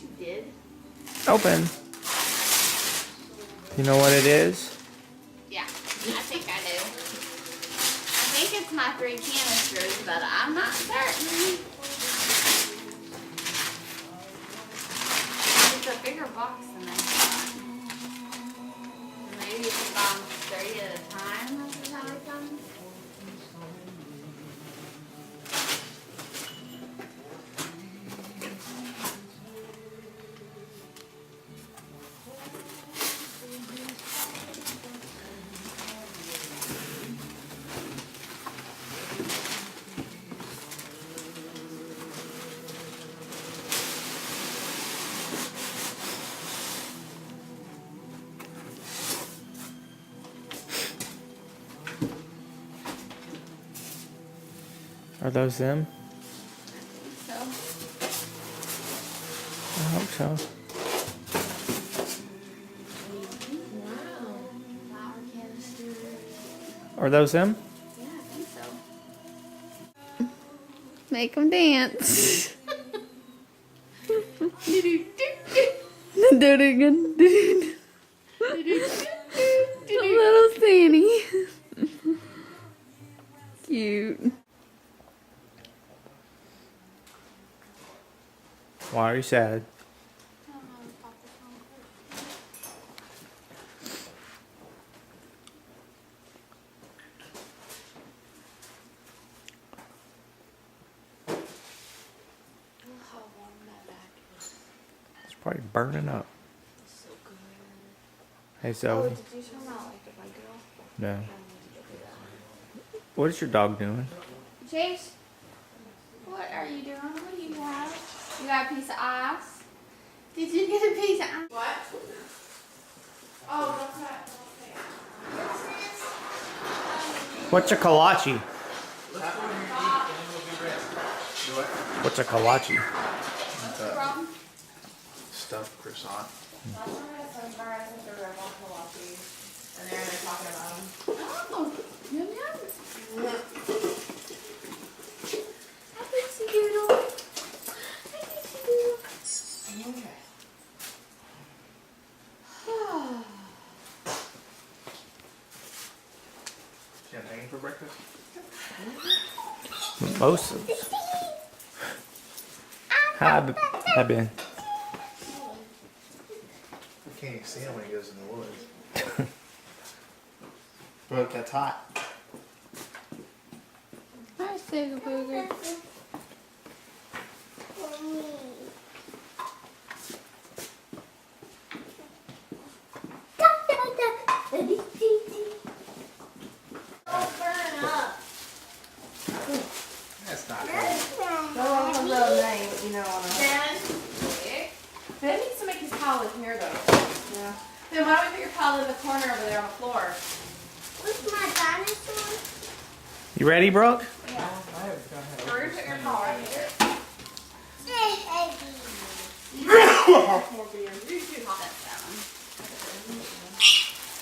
you did? Open. You know what it is? Yeah, I think I do. I think it's my 3 canisters, but I'm not certain. It's a bigger box than I thought. Maybe it's about 30 at a time. That's how it comes. Are those them? So, I hope so. flower canisters. Are those them? Yeah, I think so. Make them dance. Do it again. Little Sandy. Cute. Why are you sad? It's probably burning up. So good. Hey Oh, Zoe. did you talk about like if I go? No. What is your dog doing? Chase, what are you doing? What do you have? You got a piece of ice? Did you get a piece of ice? What? Oh, what's that? What's a kolache? What's a kolache? From? Stuffed croissant. Last time I had some guys at the Red Rock Milwaukee, and they're talking about them. Oh, yum yum. Hi, Pixie Doodle. Hi, Pixie Doodle. Okay. Champagne for breakfast? Mimosas. Hi, Ben. I can't even see him when he goes in the woods. Brooke, that's hot. Hi, Sugar Booger. That's not cool. No one comes out name, but you know on a. Ben. Ben needs to make his pile in here though. Yeah. Then why don't we put your pile in the corner over there on the floor? What's my dinosaur? You ready, Brooke? Yeah. We're gonna put your pile right here. More beer. You too hot.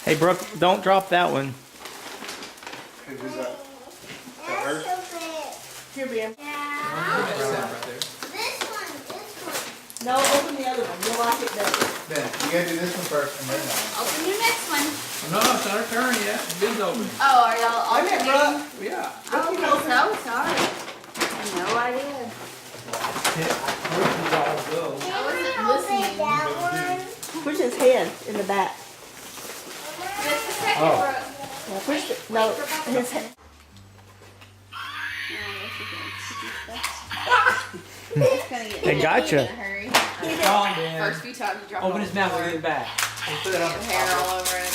Hey, Brooke, don't drop that one. Hey, who's that? That's so big. Here, Ben. Yeah. Right there. This one. No, open the other one. You'll like it better. Ben, you gotta do this one first and then that one. Open your next one. No, it's not our turn yet. Ben's opening. Oh, are y'all Wait a minute, alternating? bro. Yeah. Oh, okay, so sorry. No idea. I wasn't listening. That one. Push his head in the back. Just a second, Oh. Brooke. Yeah, push the, no, his head. They gotcha. Calm down. First few times you drop Open his mouth and get it back. Put it on the hair top. all over it.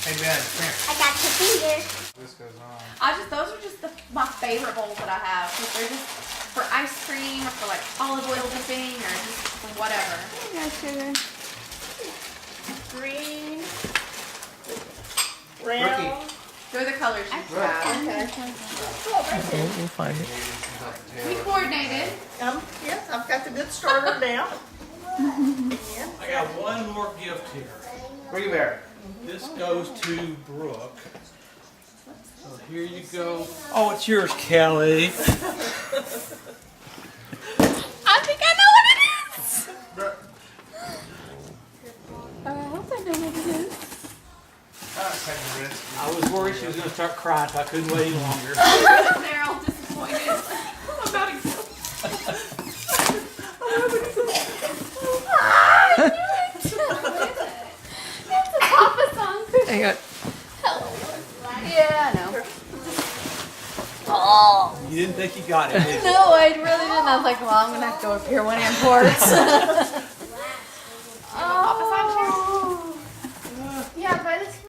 Hey Ben, come here. I got your finger. This goes on. Those are just my favorite bowls that I have. 'Cause they're just for ice cream or for like olive oil dipping or just for whatever. Here you go, sugar. Green, Rookie. round. They're the colors you have. Okay, we'll find it. We coordinated. Yes, I've got the good starter now. I got one more gift here. Bring it back. This goes to Brooke. So here you go. Oh, it's yours, Kelly. I was worried she was gonna start crying, so I couldn't wait any longer. They're all disappointed. I'm about to kill. It's a Papa song. Hang on. Yeah, I know. You didn't think you got it, did you? No, I really didn't. I was like, well, I'm gonna have to go up here when it imports.